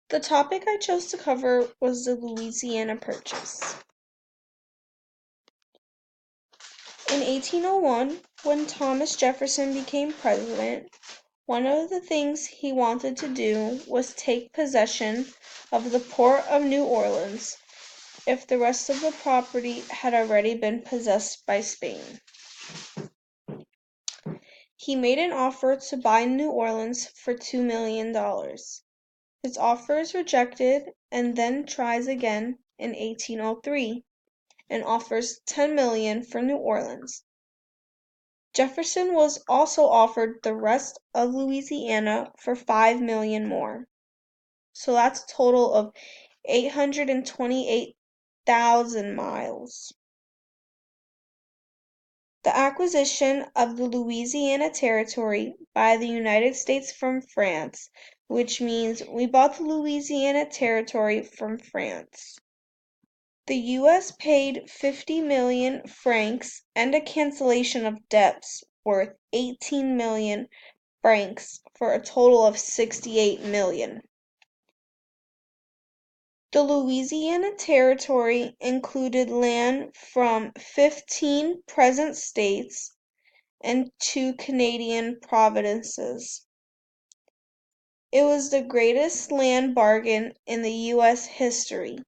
The topic I chose to cover was the Louisiana Purchase. In 1801, when Thomas Jefferson became president, one of the things he wanted to do was take possession of the port of New Orleans if the rest of the property had already been possessed by Spain. He made an offer to buy New Orleans for $2 million. His offer is rejected and then tries again in 1803 and offers $10 million for New Orleans. Jefferson was also offered the rest of Louisiana for $5 million more. So that's a total of 828,000 miles. The acquisition of the Louisiana Territory by the United States from France, which means we bought the Louisiana Territory from France. The U.S. paid 50 million francs and a cancellation of debts worth 18 million francs for a total of 68 million. The Louisiana Territory included land from 15 present states and 2 Canadian provinces. It was the greatest land bargain in the U.S. history.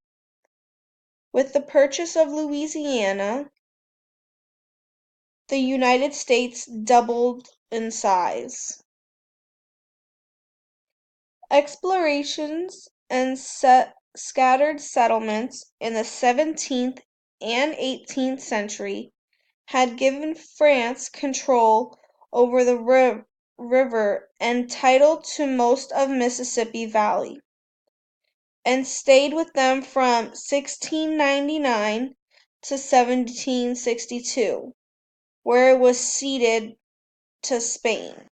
With the purchase of Louisiana, the United States doubled in size. Explorations and scattered settlements in the 17th and 18th century had given France control over the river and title to most of Mississippi Valley, and stayed with them from 1699 to 1762, where it was ceded to Spain.